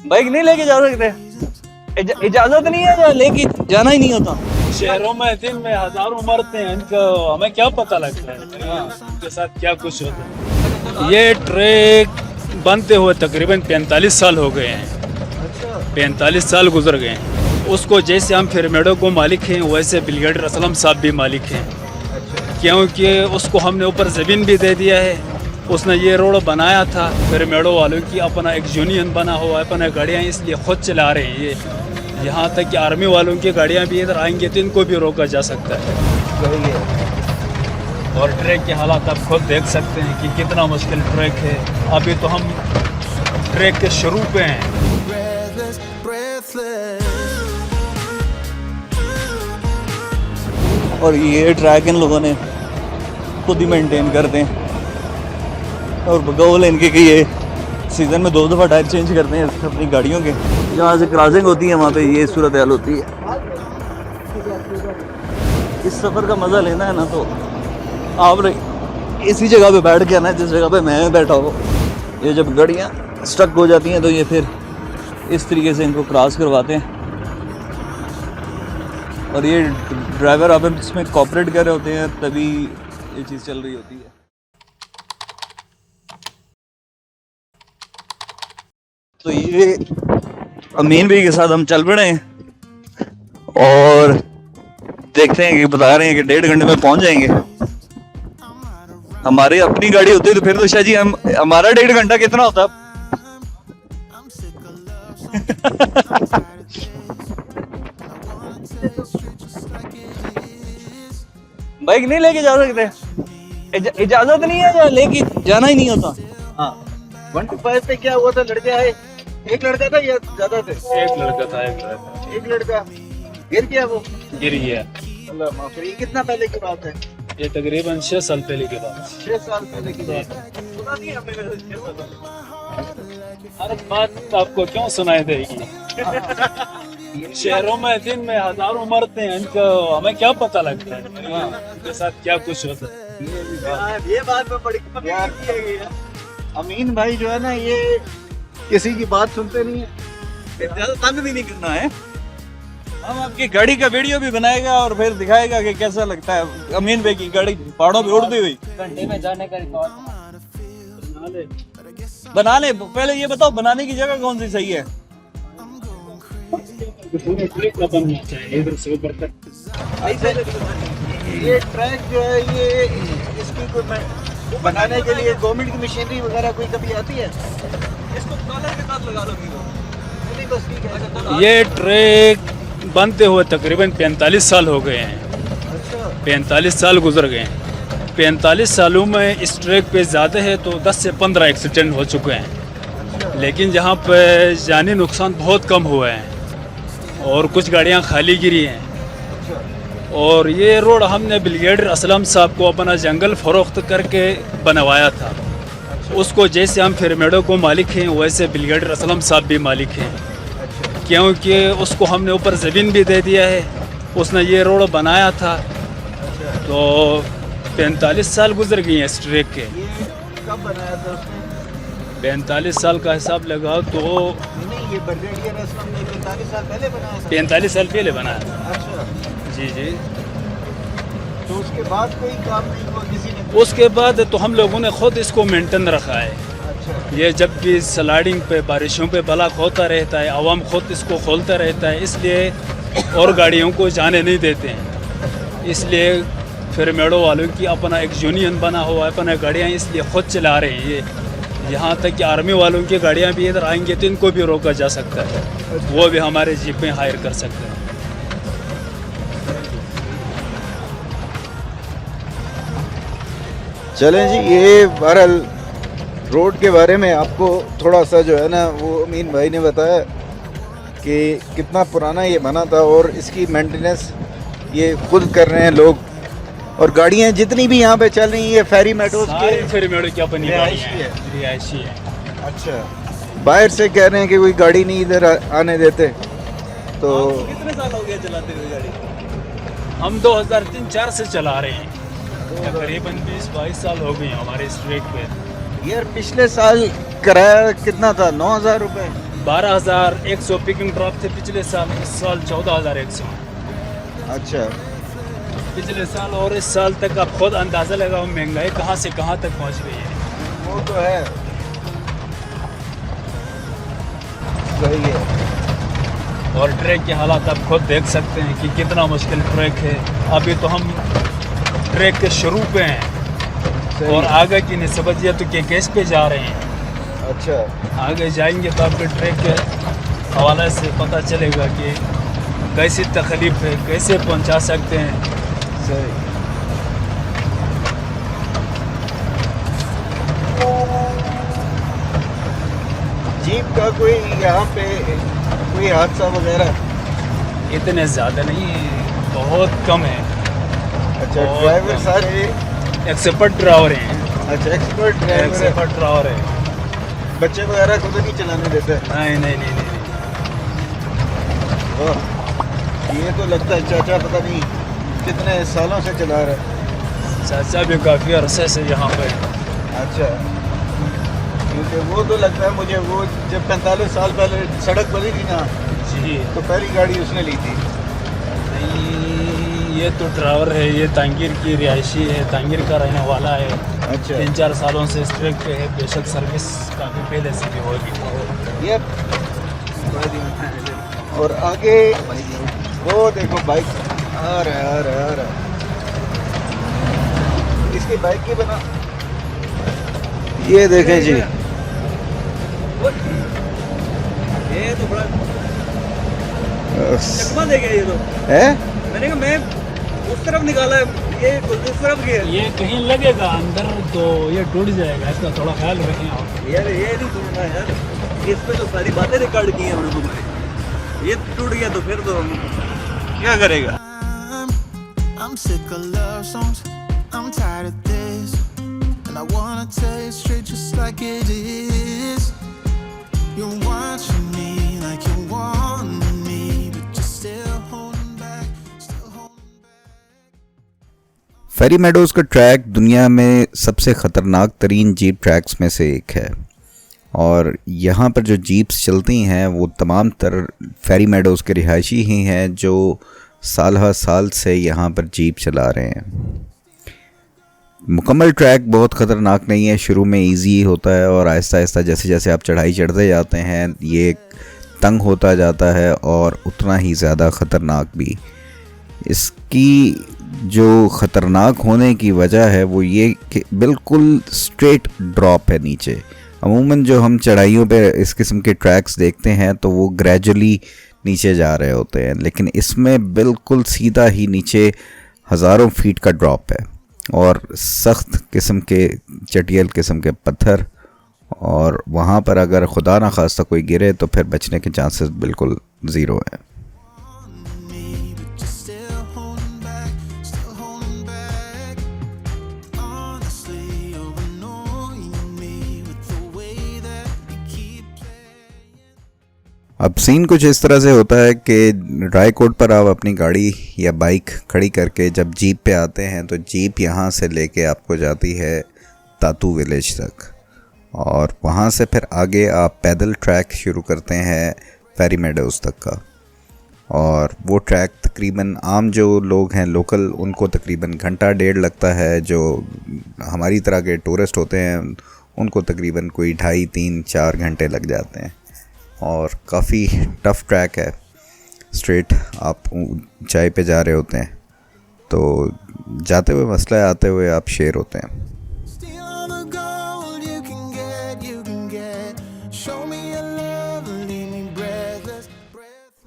Bike नहीं लेके जा सकते? इजाजत नहीं है या लेके जाना ही नहीं होता? शहरों में दिन में हजारों मरते हैं, इनको हमें क्या पता लगता है उनके साथ क्या कुछ होता है। ये ट्रैक बनते हुए तकरीबन 45 साल हो गए हैं। 45 साल गुजर गए हैं। उसको जैसे हम पिरामिडों को मालिक हैं, वैसे ब्रिगेडियर असलम साहब भी मालिक हैं, क्योंकि उसको हमने ऊपर ज़मीन भी दे दिया है। उसने ये रोड बनाया था पिरामिडों वालों की, अपना एक यूनियन बना हुआ है, अपना गाड़ियाँ इसलिए खुद चला रहे हैं। ये यहाँ तक कि आर्मी वालों की गाड़ियाँ भी इधर आएंगे तो इनको भी रोका जा सकता है। और ट्रैक के हालात आप खुद देख सकते हैं कि कितना मुश्किल ट्रैक है। अभी तो हम ट्रैक के शुरू पे हैं। और ये ट्रैक इन लोगों ने खुद ही मेंटेन करते हैं। और बगौल इनके कि ये सीज़न में 2 दफ़ा टायर चेंज करते हैं अपनी गाड़ियों के। जहाँ से क्रॉसिंग होती है वहाँ पे ये सूरत हाल होती है। इस सफ़र का मज़ा लेना है ना तो आप इसी जगह पे बैठ के आना है जिस जगह पे मैं बैठा हूँ। ये जब गाड़ियाँ स्टक हो जाती हैं तो ये फिर इस तरीके से इनको क्रॉस करवाते हैं। और ये ड्राइवर आप इसमें कोऑपरेट कर रहे होते हैं तभी ये चीज़ चल रही होती है। तो ये अमीन भाई के साथ हम चल पड़े हैं और देखते हैं कि बता रहे हैं कि 1.5 घंटे में पहुंच जाएंगे। हमारी अपनी गाड़ी होती तो फिर तो शाह जी हमारा 1.5 घंटा कितना होता? बाइक नहीं लेके जा सकते? इजाजत नहीं है या लेके जाना ही नहीं होता? हाँ 125 पे क्या हुआ था? लड़के आए, एक लड़का था या ज्यादा थे? एक लड़का गिर गया, वो गिर गया। अल्लाह माफ करे। ये कितना पहले की बात है? ये तकरीबन 6 साल पहले की बात। 6 साल पहले की बात है। सुना नहीं हमें वैसे 6 साल पहले। हर बात आपको क्यों सुनाई देगी? शहरों में दिन में हजारों मरते हैं, इनको हमें क्या पता लगता है उनके साथ क्या कुछ होता है। ये बात में बड़ी यार अमीन भाई जो है ना, ये किसी की बात सुनते नहीं है। ज्यादा तंग भी नहीं करना है। हम आपकी गाड़ी का वीडियो भी बनाएगा और फिर दिखाएगा कि कैसा लगता है अमीन भाई की गाड़ी पहाड़ों पे उड़ती हुई। घंटे में जाने का रिकॉर्ड बना ले। पहले ये बताओ बनाने की जगह कौन सी सही है? पूरे ट्रैक का बनना चाहिए इधर से ऊपर तक। ये ट्रैक जो है, ये इसकी कोई बनाने के लिए गवर्नमेंट की मशीनरी वगैरह कोई कभी आती है? इसको कॉलर के साथ लगा लो। ये ट्रैक बनते हुए तकरीबन 45 साल हो गए हैं। 45 साल गुजर गए हैं। 45 सालों में इस ट्रैक पे ज़्यादा है तो 10 से 15 एक्सीडेंट हो चुके हैं, लेकिन जहाँ पे जानी नुकसान बहुत कम हुआ है और कुछ गाड़ियाँ खाली गिरी हैं। और ये रोड हमने ब्रिगेडियर असलम साहब को अपना जंगल फरोख्त करके बनवाया था। उसको जैसे हम पिरामिडों को मालिक हैं, वैसे ब्रिगेडियर असलम साहब भी मालिक हैं, क्योंकि उसको हमने ऊपर ज़मीन भी दे दिया है। उसने ये रोड बनाया था। तो 45 साल गुजर गए हैं इस ट्रैक के। कब बनाया था उसने? 45 साल का हिसाब लगाओ तो नहीं, ये ब्रिगेडियर असलम ने 45 साल पहले बनाया था। 45 साल पहले बनाया था। अच्छा, जी जी। तो उसके बाद कोई काम नहीं हुआ किसी ने? उसके बाद तो हम लोगों ने खुद इसको मेंटेन रखा है। अच्छा, ये जब भी स्लाइडिंग पे बारिशों पे ब्लॉक होता रहता है, आवाम खुद इसको खोलता रहता है, इसलिए और गाड़ियों को जाने नहीं देते हैं। इसलिए पिरामिडों वालों की अपना एक यूनियन बना हुआ है, अपना गाड़ियाँ इसलिए खुद चला रहे हैं। ये यहाँ तक कि आर्मी वालों की गाड़ियाँ भी इधर आएंगे तो इनको भी रोका जा सकता है, वो भी हमारे जीपें हायर कर सकते हैं। चलें जी। ये बहरहाल रोड के बारे में आपको थोड़ा सा जो है ना, वो अमीन भाई ने बताया कि कितना पुराना ये बना था और इसकी मेंटेनेंस ये खुद कर रहे हैं लोग। और गाड़ियाँ जितनी भी यहाँ पे चल रही हैं, फेरी मेट्रोज के पिरामिडों की अपनी रिहायशी है। अच्छा, बाहर से कह रहे हैं कि कोई गाड़ी नहीं इधर आने देते। तो कितने साल हो गए चलाते हुए गाड़ी? हम 2003-4 से चला रहे हैं, तकरीबन 20-22 साल हो गए हमारे इस ट्रैक पे। यार पिछले साल किराया कितना था? 9,000 रुपये। 12,100 पिकिंग ड्रॉप थे पिछले साल, इस साल 14,100 अच्छा, पिछले साल। और इस साल तक आप खुद अंदाज़ा लगाओ महंगाई कहाँ से कहाँ तक पहुँच गई है। वो तो है, सही है। और ट्रैक के हालात आप खुद देख सकते हैं कि कितना मुश्किल ट्रैक है। अभी तो हम ट्रैक के शुरू पे हैं सही। और आगे की निस्बत ये तो केस पे जा रहे हैं। अच्छा, आगे जाएंगे तो आपके ट्रैक के हवाले से पता चलेगा कि कैसी तकलीफ है, कैसे पहुंचा सकते हैं। सही। जीप का कोई यहाँ पे कोई हादसा वगैरह? इतने ज़्यादा नहीं, बहुत कम है। अच्छा, बहुत ड्राइवर कम। सारे? एक्सपर्ट ड्राइवर हैं। अच्छा, एक्सपर्ट ड्राइवर है। एक्सपर्ट ड्राइवर है। बच्चे वगैरह को तो नहीं चलाने देते? नहीं नहीं नहीं नहीं, वाह, ये तो लगता है चाचा पता नहीं कितने सालों से चला रहा है। चाचा भी काफ़ी अरसे से यहाँ पे। अच्छा, क्योंकि वो तो लगता है मुझे, वो जब 45 साल पहले सड़क बनी थी ना, जी तो पहली गाड़ी उसने ली थी। नहीं, ये तो ड्राइवर है, ये तांगीर की रिहायशी है, तांगीर का रहने वाला है। अच्छा, 3-4 सालों से इस ट्रैक पे है। बेशक सर्विस काफ़ी पहले से भी होगी। ये और आगे वो देखो बाइक आ रहा है, आ रहा है, आ रहा है। इसकी बाइक की बना, ये देखें जी, ये तो बड़ा अस- चकमा दे गया ये तो। है। मैंने कहा मैं उस तरफ निकाला है, ये उस तरफ गया। ये कहीं लगेगा अंदर तो ये टूट जाएगा, इसका थोड़ा ख्याल रखें आप। यार ये नहीं टूटना यार, इस पे तो सारी बातें रिकॉर्ड की हैं हमने तुमने। ये टूट गया तो फिर तो हम क्या करेगा। I'm sick of love songs, I'm tired of this, and I wanna tell you straight just like it is. You're watching me like you want me, but you're still holding back, still holding back. Pheri meadows का track दुनिया में सबसे ख़तरनाक तरीन jeep tracks में से एक है, और यहाँ पर जो जीप्स चलती हैं वो तमाम तर फेरी मेडोज़ के रिहायशी ही हैं जो साल हर साल से यहाँ पर जीप चला रहे हैं। मुकम्मल ट्रैक बहुत ख़तरनाक नहीं है, शुरू में इजी होता है और आहिस्ता आहिस्ता जैसे जैसे आप चढ़ाई चढ़ते जाते हैं ये तंग होता जाता है और उतना ही ज़्यादा ख़तरनाक भी। इसकी जो ख़तरनाक होने की वजह है वो ये कि बिल्कुल स्ट्रेट ड्रॉप है नीचे। अमूमन जो हम चढ़ाइयों पे इस किस्म के ट्रैक्स देखते हैं तो वो ग्रेजुअली नीचे जा रहे होते हैं, लेकिन इसमें बिल्कुल सीधा ही नीचे हज़ारों फीट का ड्रॉप है और सख्त किस्म के चटियल किस्म के पत्थर, और वहाँ पर अगर खुदा ना खास्ता कोई गिरे तो फिर बचने के चांसेस बिल्कुल ज़ीरो है। अब सीन कुछ इस तरह से होता है कि रायकोट पर आप अपनी गाड़ी या बाइक खड़ी करके जब जीप पे आते हैं तो जीप यहाँ से लेके आपको जाती है तातू विलेज तक, और वहाँ से फिर आगे आप पैदल ट्रैक शुरू करते हैं फेरी मेडोज़ तक का। और वो ट्रैक तकरीबन आम जो लोग हैं लोकल उनको तकरीबन घंटा डेढ़ लगता है, जो हमारी तरह के टूरिस्ट होते हैं उनको तकरीबन कोई 2.5-3-4 घंटे लग जाते हैं। और काफ़ी टफ़ ट्रैक है, स्ट्रेट आप ऊंचाई पे जा रहे होते हैं तो जाते हुए मसला है, आते हुए आप शेर होते हैं। Steal the gold you can get. Show me your love, leave me breathless.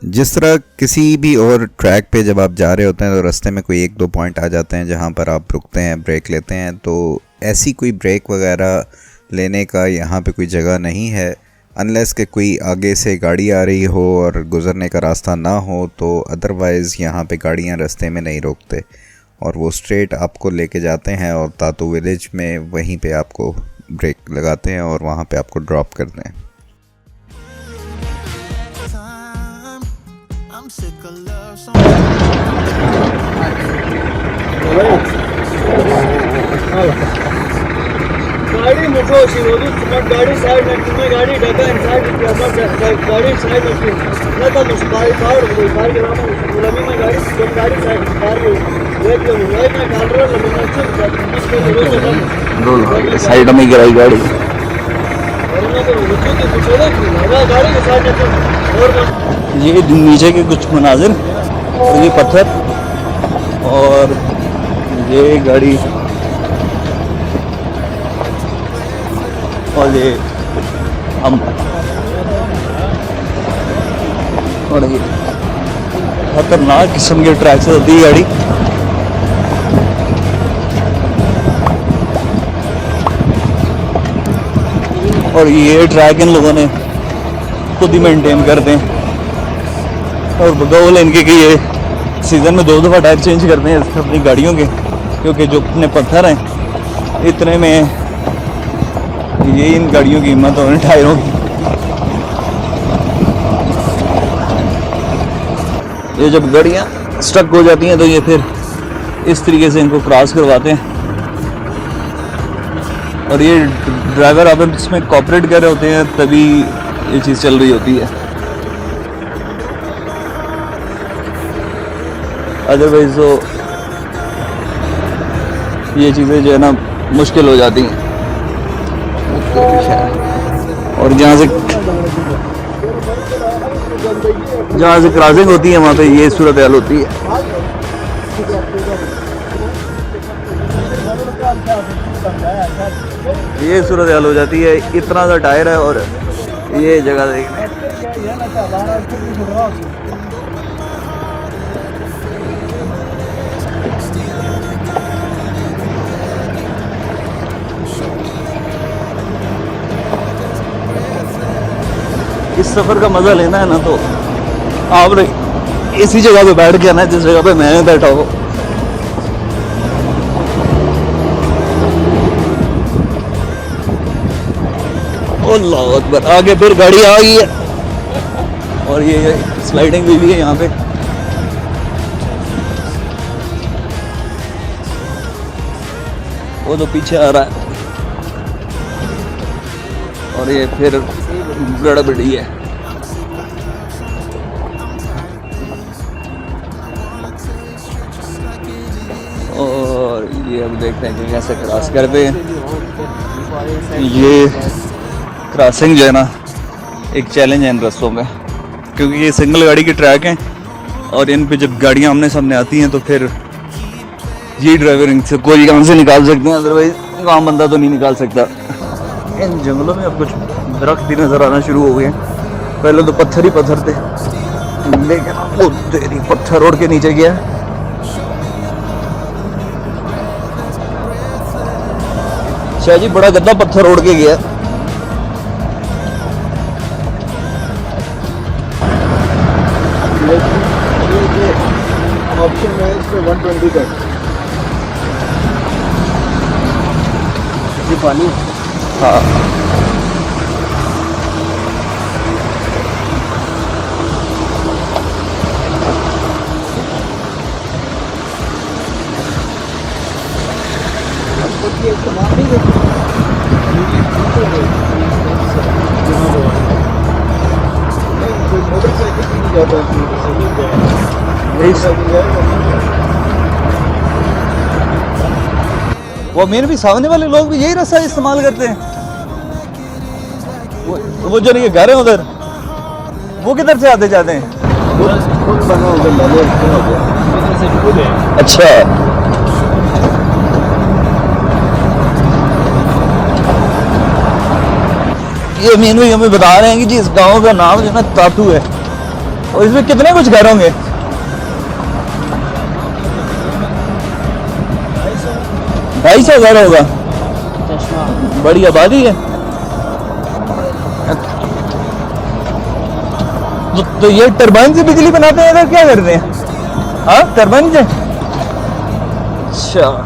जिस तरह किसी भी और ट्रैक पे जब आप जा रहे होते हैं तो रास्ते में कोई 1-2 पॉइंट आ जाते हैं जहाँ पर आप रुकते हैं, ब्रेक लेते हैं, तो ऐसी कोई ब्रेक वगैरह लेने का यहाँ पे कोई जगह नहीं है, अनलेस कि कोई आगे से गाड़ी आ रही हो और गुज़रने का रास्ता ना हो, तो अदरवाइज़ यहाँ पे गाड़ियाँ रास्ते में नहीं रोकते और वो स्ट्रेट आपको लेके जाते हैं और तातू विलेज में वहीं पे आपको ब्रेक लगाते हैं और वहाँ पे आपको ड्रॉप करते हैं। I'm sick of love songs. गाड़ी मुको शिरोdu तुम्हारी गाड़ी साइड में तुम्हारी गाड़ी डगा साइड में गाड़ी साइड में ना तो मुस्काई पार कार के नाम लमी में गाड़ी तुम गाड़ी साइड कार को वेट लो लाइट में डाल रहा लमी में चल साइड में गिराई गाड़ी और ना तो रुको तो पूछो ना गाड़ी के साइड में और ये नीचे के कुछ मनाजिर और ये पत्थर और ये गाड़ी और ये हम और ये खतरनाक किस्म के ट्रैक से होती है गाड़ी। और ये ट्रैक इन लोगों ने खुद ही मेंटेन करते हैं और बगौल इनके कि ये सीज़न में 2 दफ़ा टायर चेंज करते हैं अपनी गाड़ियों के, क्योंकि जो अपने पत्थर हैं इतने में ये इन गाड़ियों की कीमत और इन टायरों की। ये जब गाड़ियाँ स्टक हो जाती हैं तो ये फिर इस तरीके से इनको क्रॉस करवाते हैं और ये ड्राइवर अब इसमें कॉपरेट कर रहे होते हैं तभी ये चीज़ चल रही होती है, अदरवाइज तो ये चीज़ें जो है ना मुश्किल हो जाती हैं। और जहाँ से क्रॉसिंग होती है वहाँ पे ये सूरत हाल होती है। ये सूरत हाल हो जाती है, इतना सा टायर है और ये जगह देखने इस सफ़र का मज़ा लेना है ना तो आपने इसी जगह पे बैठ के आना है जिस जगह पे मैं बैठा हूँ। अल्लाह अकबर, आगे फिर गाड़ी आ गई है और ये स्लाइडिंग भी है यहाँ पे। वो तो पीछे आ रहा है और ये फिर गड़बड़ी है। और ये अब देखते हैं कि कैसे क्रॉस करते हैं। ये क्रॉसिंग जो है ना एक चैलेंज है इन रास्तों में, क्योंकि ये सिंगल गाड़ी के ट्रैक हैं और इन पे जब गाड़ियाँ आमने सामने आती हैं तो फिर ये ड्राइवर इनसे कोई काम से निकाल सकते हैं, अदरवाइज आम बंदा तो नहीं निकाल सकता। इन जंगलों में अब कुछ दरख्त भी नज़र आना शुरू हो गए हैं, पहले तो पत्थर ही पत्थर थे, लेकिन वो तेरी पत्थर उड़ के नीचे गया। शाह जी बड़ा गद्दा पत्थर उड़ के गया। ऑप्शन है इसमें 120 का। ये पानी हाँ मोटरसाइकिल भी नहीं जाता वो मेन भी सामने वाले लोग भी यही रास्ता इस्तेमाल करते हैं। वो जो नहीं घर है उधर, वो किधर से आते जाते हैं? खुद बना उधर डाले अच्छा ये मीन भाई हमें बता रहे हैं कि जी इस गांव का नाम जो है ना तातू है और इसमें कितने कुछ घर होंगे? 250 घर होगा। बड़ी आबादी है। तो ये टरबाइन से बिजली बनाते हैं, क्या करते हैं? हाँ टरबाइन से। अच्छा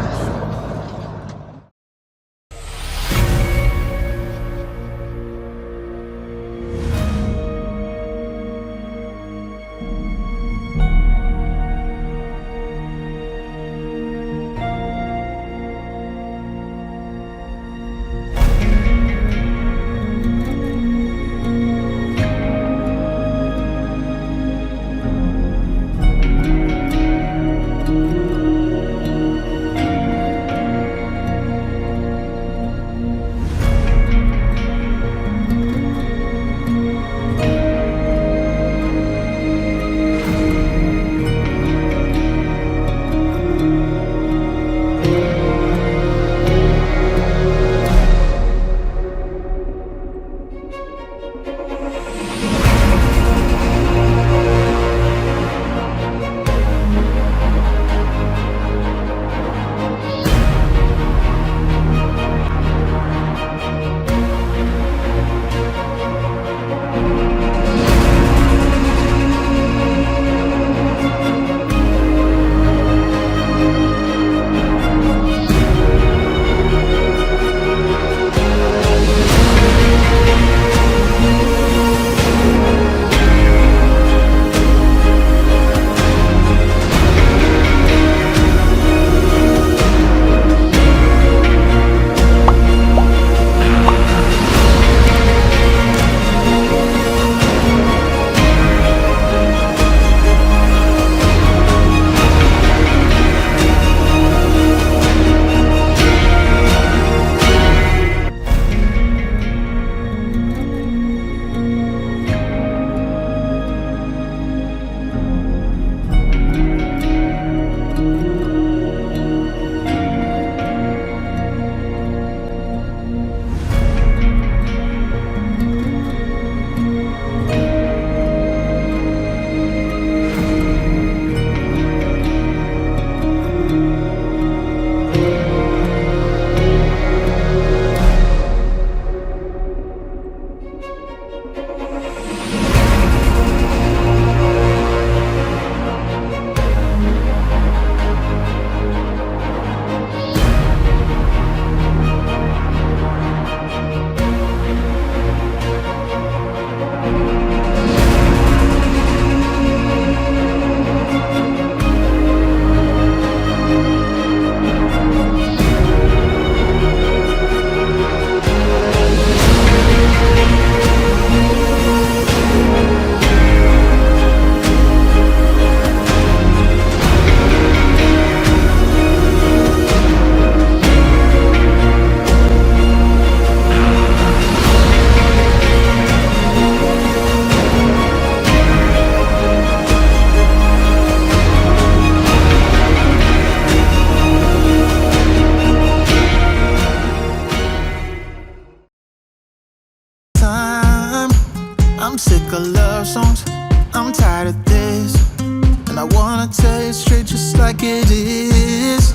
wanna tell you straight just like it is.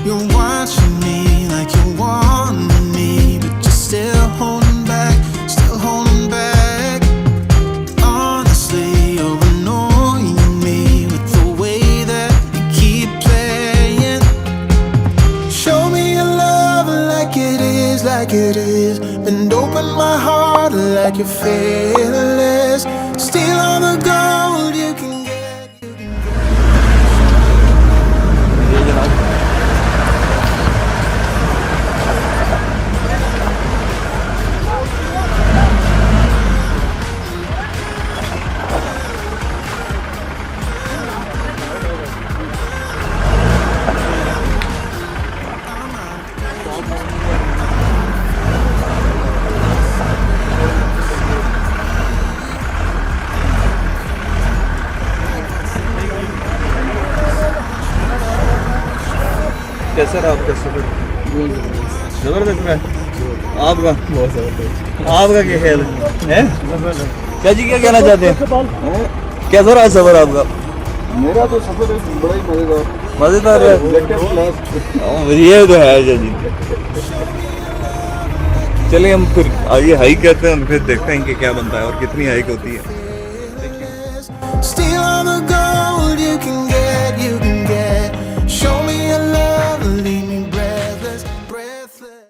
You're watching me like you want me, but you're still holding back, still holding back. Honestly, you're annoying me with the way that you keep playing. Show me your love like it is, like it is. Bend open my heart like you're fearless. Steal all the gold you can get. ये जनाब कैसा रहा आपका सफर? जबरदस्त रहा। आपका आपका क्या ख्याल है? क्या जी क्या कहना चाहते हैं? कैसा रहा सफर आपका? मेरा तो सफर बड़ा ही मजेदार मजेदार है। ये तो है जी। चलिए हम फिर आगे हाइक करते हैं और फिर देखते हैं कि क्या बनता है और कितनी हाइक होती है। Steal all the gold you can get.